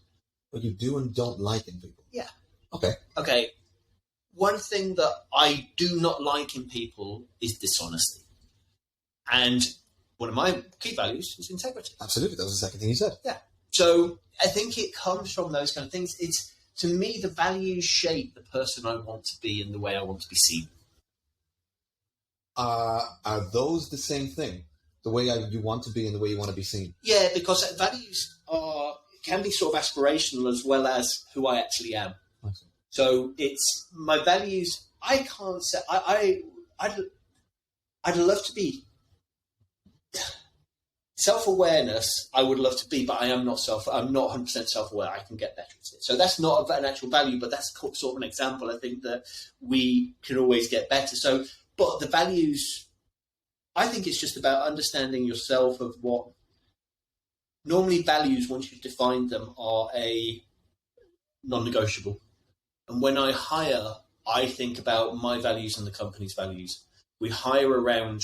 [SPEAKER 3] What you do and don't like in people?
[SPEAKER 1] Yeah.
[SPEAKER 3] Okay.
[SPEAKER 1] One thing that I do not like in people is dishonesty. And one of my key values is integrity.
[SPEAKER 3] Absolutely. That was the second thing you said.
[SPEAKER 1] Yeah. So I think it comes from those kind of things. It's, to me, the values shape the person I want to be and the way I want to be seen.
[SPEAKER 3] Are those the same thing? The way you want to be and the way you want to be seen?
[SPEAKER 1] Yeah, because values can be sort of aspirational as well as who I actually am.
[SPEAKER 3] Okay.
[SPEAKER 1] So it's my values. I can't say I'd love to be self-awareness. I would love to be, but I'm not 100% self-aware. I can get better at it. So that's not an actual value, but that's sort of an example. I think that we can always get better. So, but the values, I think it's just about understanding yourself of what normally values, once you've defined them, are a non-negotiable. And when I hire, I think about my values and the company's values. We hire around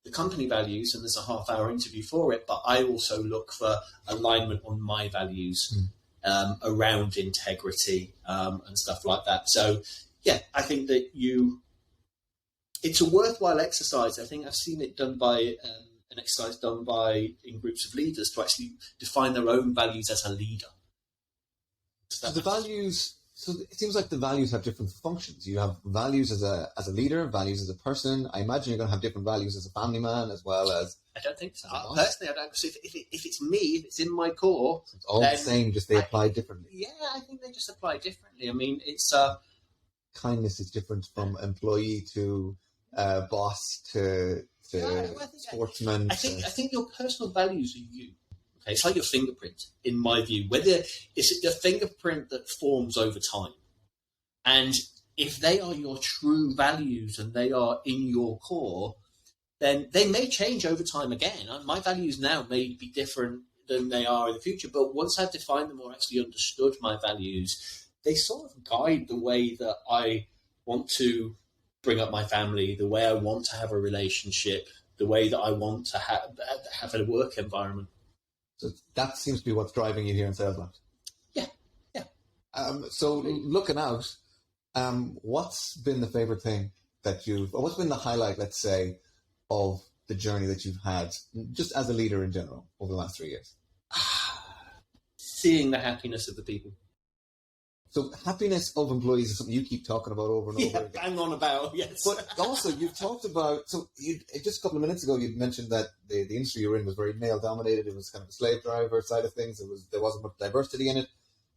[SPEAKER 1] the company values, and there's a half-hour interview for it, but I also look for alignment on my values around integrity and stuff like that. So, yeah, I think that it's a worthwhile exercise. I think I've seen it done by an exercise done in groups of leaders to actually define their own values as a leader.
[SPEAKER 3] So the values. So it seems like the values have different functions. You have values as a leader, values as a person. I imagine you're going to have different values as a family man as well as.
[SPEAKER 1] I don't think so. Personally, I don't. So if it's me, if it's in my core,
[SPEAKER 3] it's all the same. Just they apply differently.
[SPEAKER 1] Yeah, I think they just apply differently. I mean, it's
[SPEAKER 3] kindness is different from employee to boss to sportsman.
[SPEAKER 1] I think your personal values are you. Okay, it's like your fingerprint, in my view. Whether it's a fingerprint that forms over time, and if they are your true values and they are in your core, then they may change over time again. My values now may be different than they are in the future, but once I've defined them or actually understood my values, they sort of guide the way that I want to bring up my family, the way I want to have a relationship, the way that I want to have a work environment.
[SPEAKER 3] So that seems to be what's driving you here in Salesloft.
[SPEAKER 1] Yeah.
[SPEAKER 3] So looking out, What's been the favorite thing or what's been the highlight, let's say, of the journey that you've had just as a leader in general over the last 3 years?
[SPEAKER 1] Seeing the happiness of the people.
[SPEAKER 3] So happiness of employees is something you keep talking about over and over again.
[SPEAKER 1] Bang on about, yes.
[SPEAKER 3] But also you've talked about, just a couple of minutes ago, you'd mentioned that the industry you're in was very male dominated. It was kind of a slave driver side of things. There wasn't much diversity in it.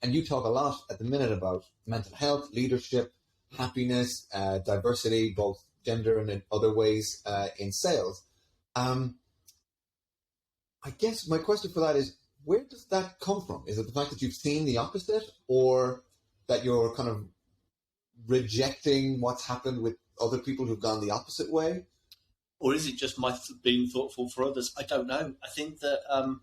[SPEAKER 3] And you talk a lot at the minute about mental health, leadership, happiness, diversity, both gender and in other ways in sales. I guess my question for that is, where does that come from? Is it the fact that you've seen the opposite, or that you're kind of rejecting what's happened with other people who've gone the opposite way?
[SPEAKER 1] Or is it just my being thoughtful for others? I don't know. I think that, I'm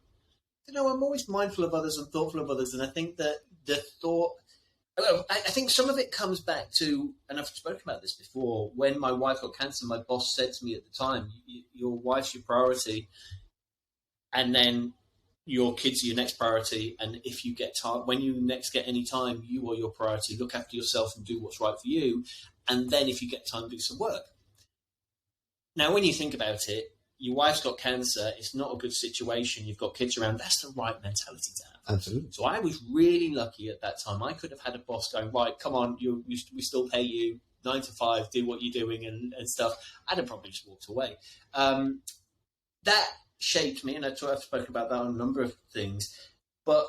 [SPEAKER 1] always mindful of others and thoughtful of others. And I think that the thought, I think some of it comes back to, and I've spoken about this before, when my wife got cancer, my boss said to me at the time, your wife's your priority, and then your kids are your next priority. And if you get time, when you next get any time, you are your priority. Look after yourself and do what's right for you. And then if you get time, do some work. Now, when you think about it, your wife's got cancer. It's not a good situation. You've got kids around. That's the right mentality to have.
[SPEAKER 3] Absolutely.
[SPEAKER 1] So I was really lucky at that time. I could have had a boss going, right, come on, we still pay you 9 to 5, do what you're doing and stuff. I'd have probably just walked away. That shaped me, and I've spoken about that on a number of things. But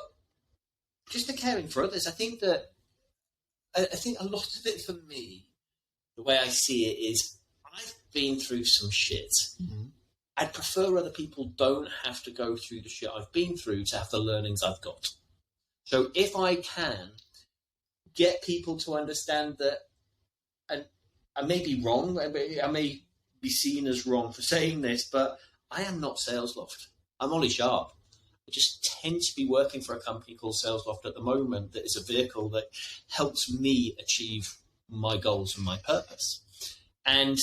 [SPEAKER 1] just the caring for others, I think a lot of it for me, the way I see it is, I've been through some shit. Mm-hmm. I'd prefer other people don't have to go through the shit I've been through to have the learnings I've got. So if I can get people to understand that, and I may be wrong, I may be seen as wrong for saying this, but I am not Salesloft. I'm Ollie Sharpe. I just tend to be working for a company called Salesloft at the moment that is a vehicle that helps me achieve my goals and my purpose. And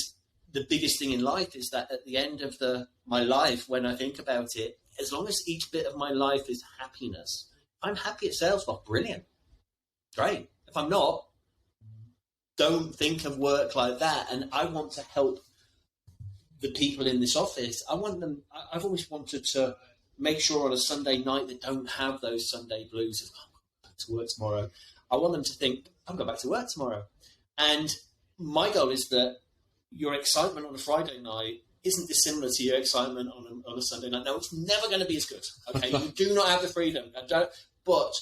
[SPEAKER 1] the biggest thing in life is that at the end of my life, when I think about it, as long as each bit of my life is happiness, if I'm happy at Salesloft, brilliant. Great. If I'm not, don't think of work like that. And I want to help the people in this office. I've always wanted to make sure on a Sunday night they don't have those Sunday blues of, I'm going back to work tomorrow. I want them to think, I'm going back to work tomorrow. And my goal is that your excitement on a Friday night isn't dissimilar to your excitement on a Sunday night. Now, it's never going to be as good. Okay, you do not have the freedom, but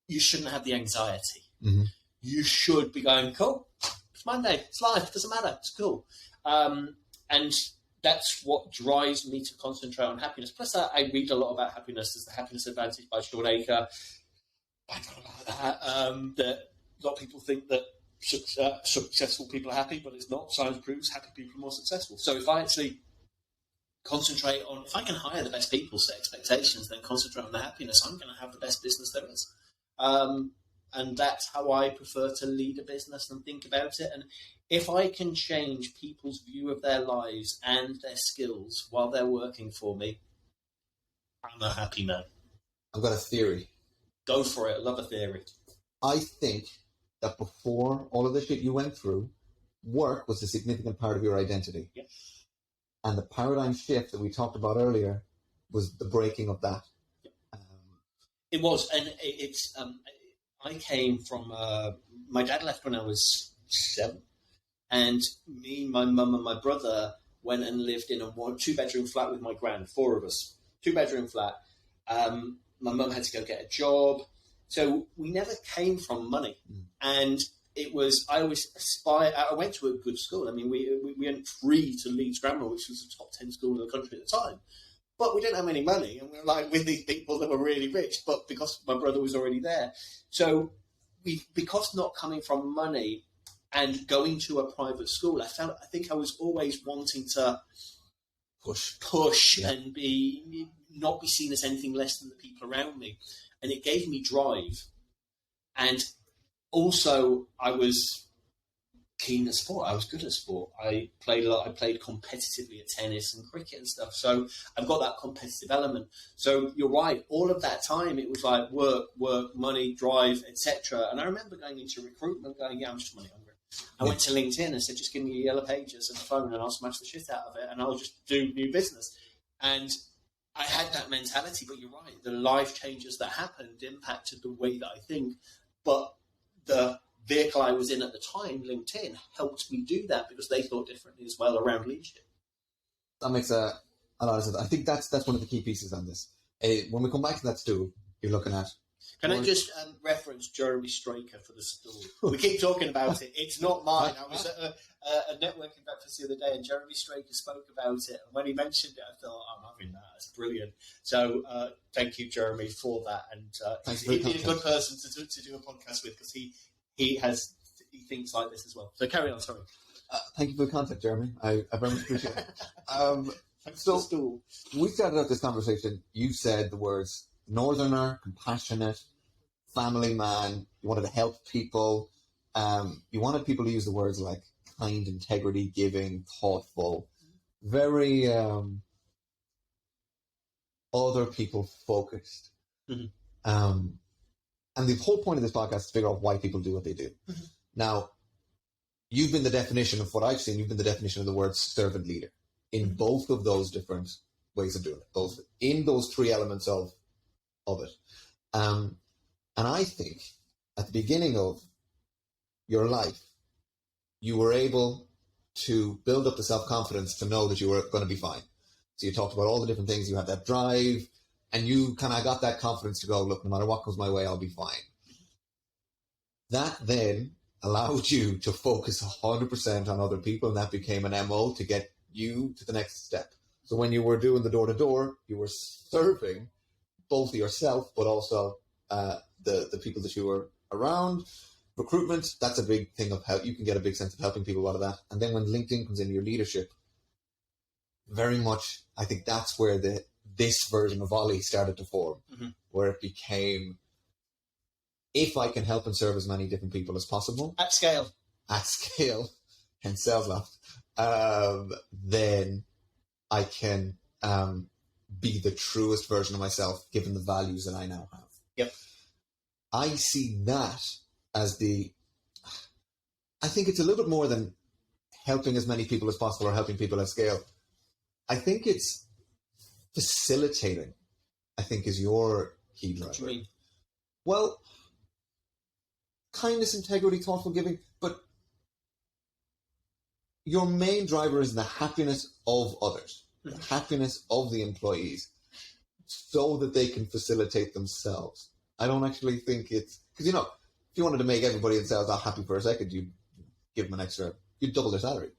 [SPEAKER 1] you shouldn't have the anxiety. Mm-hmm. You should be going, cool, it's Monday, it's life, it doesn't matter, it's cool. And that's what drives me to concentrate on happiness. Plus, I read a lot about happiness. There's The Happiness Advantage by Sean Aker. I don't know about that. That a lot of people think that successful people are happy, but it's not. Science proves happy people are more successful. So if I actually concentrate on, if I can hire the best people, set expectations, then concentrate on the happiness, I'm going to have the best business there is. And that's how I prefer to lead a business and think about it. And if I can change people's view of their lives and their skills while they're working for me, I'm a happy man.
[SPEAKER 3] I've got a theory.
[SPEAKER 1] Go for it. I love a theory.
[SPEAKER 3] I think that before all of the shit you went through, work was a significant part of your identity.
[SPEAKER 1] Yep.
[SPEAKER 3] And the paradigm shift that we talked about earlier was the breaking of that.
[SPEAKER 1] Yep. It was. And it's... I came from... my dad left when I was 7. And me, my mum and my brother went and lived in a 2-bedroom flat with my gran, 4 of us. 2-bedroom flat. My mum had to go get a job. So we never came from money. And it was, I always aspired, I went to a good school. I mean, we went free to Leeds Grammar, which was the top 10 school in the country at the time. But we didn't have any money. And we were like with these people that were really rich, but because my brother was already there. So because not coming from money and going to a private school, I think I was always wanting to push yeah. and not be seen as anything less than the people around me. And it gave me drive. And also I was keen at sport. I was good at sport. I played a lot. I played competitively at tennis and cricket and stuff. So I've got that competitive element. So you're right. All of that time, it was like work, money, drive, etc. And I remember going into recruitment going, yeah, I'm just money hungry. I went to LinkedIn and said, just give me your yellow pages and a phone and I'll smash the shit out of it and I'll just do new business. And I had that mentality, but you're right. The life changes that happened impacted the way that I think. But the vehicle I was in at the time, LinkedIn, helped me do that because they thought differently as well around leadership.
[SPEAKER 3] That makes a lot of sense. I think that's one of the key pieces on this. When we come back to that stool, you're looking at.
[SPEAKER 1] Can I just reference Jeremy Straker for the stool? We keep talking about it. It's not mine. I was at a networking breakfast the other day and Jeremy Straker spoke about it. And when he mentioned it, I thought, I'm having that. That's brilliant. So thank you, Jeremy, for that. And he'd be a good person to do a podcast with because he thinks like this as well. So carry on, sorry.
[SPEAKER 3] Thank you for the contact, Jeremy. I very much appreciate it. So we started out this conversation. You said the words northerner, compassionate, family man. You wanted to help people. You wanted people to use the words like kind, integrity, giving, thoughtful. Very other people focused. Mm-hmm. And the whole point of this podcast is to figure out why people do what they do. Mm-hmm. Now, you've been the definition of what I've seen. You've been the definition of the word servant leader in both of those different ways of doing it, both in those three elements of it. And I think at the beginning of your life, you were able to build up the self-confidence to know that you were going to be fine. So you talked about all the different things. You had that drive and you kind of got that confidence to go, look, no matter what comes my way, I'll be fine. That then allowed you to focus 100% on other people, and that became an MO to get you to the next step. So when you were doing the door-to-door, you were serving both yourself, but also the people that you were around. Recruitment, that's a big thing of help. You can get a big sense of helping people out of that. And then when LinkedIn comes into your leadership, very much, I think that's where this version of Ollie started to form, mm-hmm. where it became, if I can help and serve as many different people as possible.
[SPEAKER 1] At scale,
[SPEAKER 3] and Salesloft, then I can be the truest version of myself, given the values that I now have.
[SPEAKER 1] Yep.
[SPEAKER 3] I see that as I think it's a little bit more than helping as many people as possible or helping people at scale. I think it's facilitating, I think, is your key driver.
[SPEAKER 1] What do you mean?
[SPEAKER 3] Well, kindness, integrity, thoughtful giving, but your main driver is the happiness of others, the happiness of the employees, so that they can facilitate themselves. I don't actually think it's, because, if you wanted to make everybody in sales happy for a second, you'd give them you'd double their salary.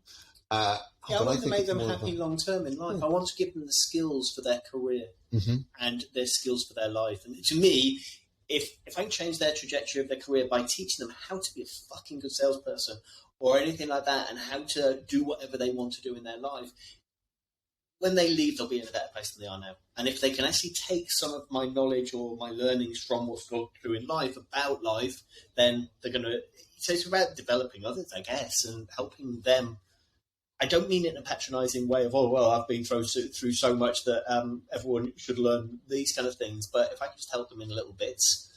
[SPEAKER 1] I want to make them happy long term in life. I want to give them the skills for their career mm-hmm. and their skills for their life. And to me, if I can change their trajectory of their career by teaching them how to be a fucking good salesperson or anything like that, and how to do whatever they want to do in their life, when they leave, they'll be in a better place than they are now. And if they can actually take some of my knowledge or my learnings from what's gone through in life about life, then they're going to. So it's about developing others, I guess, and helping them. I don't mean it in a patronising way of, I've been through so much that everyone should learn these kind of things. But if I can just help them in little bits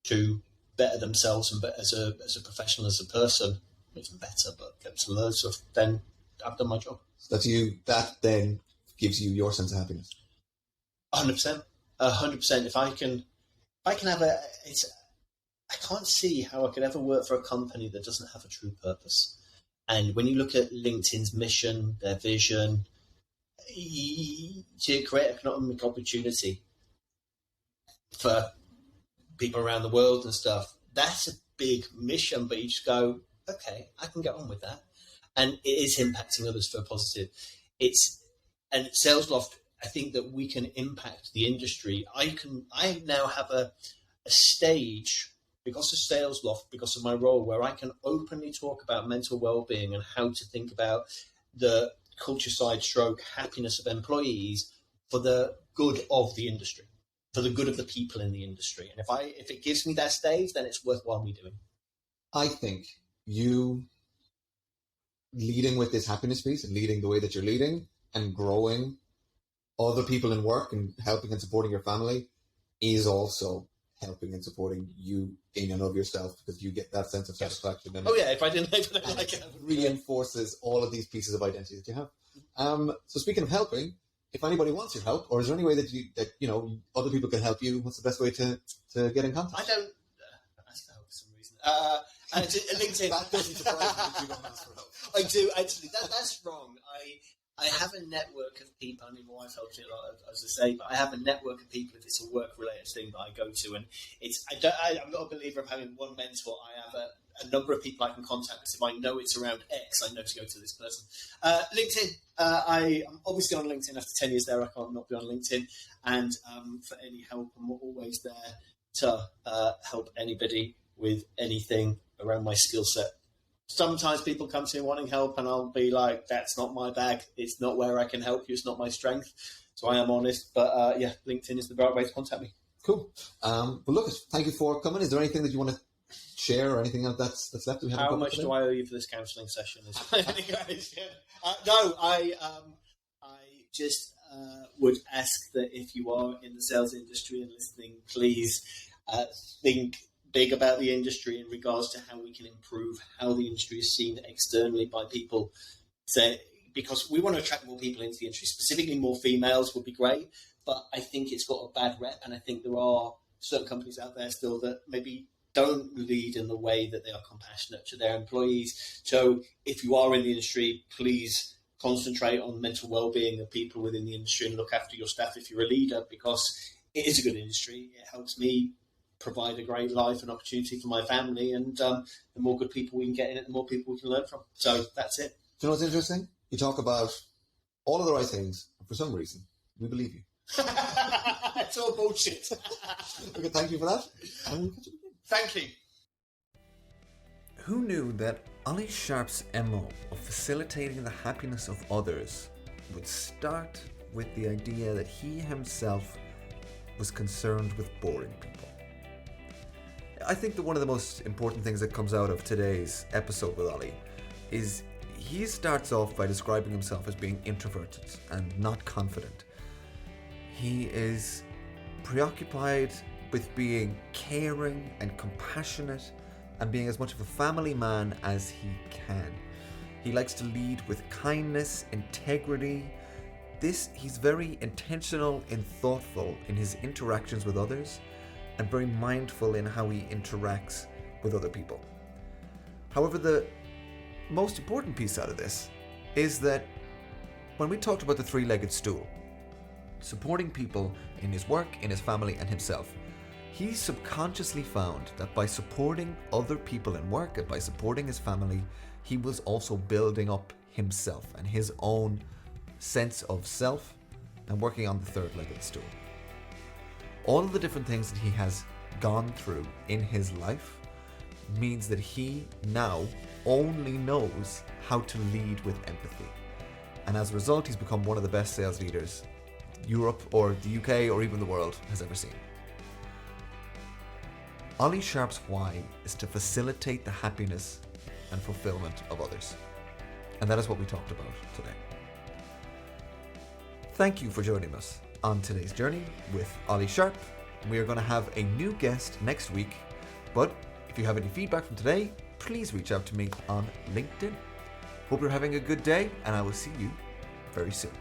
[SPEAKER 1] to better themselves and as a professional, as a person, even better, but get to learn stuff, then I've done my job.
[SPEAKER 3] So that then gives you your sense of happiness.
[SPEAKER 1] 100%. 100%. If I can have I can't see how I could ever work for a company that doesn't have a true purpose. And when you look at LinkedIn's mission, their vision, to create economic opportunity for people around the world and stuff, that's a big mission, but you just go, okay, I can get on with that. And it is impacting others for a positive. And Salesloft, I think that we can impact the industry. I now have a stage because of Salesloft, because of my role, where I can openly talk about mental well-being and how to think about the culture side stroke happiness of employees for the good of the industry, for the good of the people in the industry. And if it gives me that stage, then it's worthwhile me doing.
[SPEAKER 3] I think you leading with this happiness piece and leading the way that you're leading and growing other people in work and helping and supporting your family is also helping and supporting you in and of yourself, because you get that sense of satisfaction. And
[SPEAKER 1] if I didn't like it,
[SPEAKER 3] it reinforces all of these pieces of identity that you have. So speaking of helping, if anybody wants your help, or is there any way that other people can help you, what's the best way to get in contact?
[SPEAKER 1] I don't ask for help for some reason. LinkedIn.
[SPEAKER 3] That doesn't surprise me that you don't ask for help.
[SPEAKER 1] I do, actually. That's wrong. I have a network of people. I mean, my wife helps me a lot, as I say, but I have a network of people if it's a work-related thing that I go to. And I'm not a believer of having one mentor. I have a number of people I can contact. Because if I know it's around X, I know to go to this person. LinkedIn. I'm obviously on LinkedIn after 10 years there. I can't not be on LinkedIn. And for any help, I'm always there to help anybody with anything around my skill set. Sometimes people come to me wanting help, and I'll be like, that's not my bag. It's not where I can help you. It's not my strength. So I am honest. But LinkedIn is the right way to contact me.
[SPEAKER 3] Cool. Well, look, thank you for coming. Is there anything that you want to share or anything else that's left?
[SPEAKER 1] How much do I owe you for this counselling session? No, I just would ask that if you are in the sales industry and listening, please think big about the industry in regards to how we can improve how the industry is seen externally by people. So, because we want to attract more people into the industry, specifically more females would be great, but I think it's got a bad rep, and I think there are certain companies out there still that maybe don't lead in the way that they are compassionate to their employees. So if you are in the industry, please concentrate on the mental well-being of people within the industry and look after your staff if you're a leader, because it is a good industry. It helps me provide a great life and opportunity for my family, and the more good people we can get in it, the more people we can learn from. So that's it.
[SPEAKER 3] Do you know what's interesting? You talk about all of the right things, and for some reason, we believe you.
[SPEAKER 1] It's all bullshit.
[SPEAKER 3] Okay, thank you for that. And we'll catch you again.
[SPEAKER 1] Thank you.
[SPEAKER 2] Who knew that Ollie Sharpe's MO of facilitating the happiness of others would start with the idea that he himself was concerned with boring people? I think that one of the most important things that comes out of today's episode with Ollie is he starts off by describing himself as being introverted and not confident. He is preoccupied with being caring and compassionate and being as much of a family man as he can. He likes to lead with kindness, integrity. He's very intentional and thoughtful in his interactions with others, and very mindful in how he interacts with other people. However, the most important piece out of this is that when we talked about the three-legged stool, supporting people in his work, in his family, and himself, he subconsciously found that by supporting other people in work and by supporting his family, he was also building up himself and his own sense of self and working on the third-legged stool. All of the different things that he has gone through in his life means that he now only knows how to lead with empathy. And as a result, he's become one of the best sales leaders Europe or the UK or even the world has ever seen. Ollie Sharpe's why is to facilitate the happiness and fulfillment of others. And that is what we talked about today. Thank you for joining us on today's journey with Ollie Sharpe. We are going to have a new guest next week, but if you have any feedback from today, please reach out to me on LinkedIn. Hope you're having a good day, and I will see you very soon.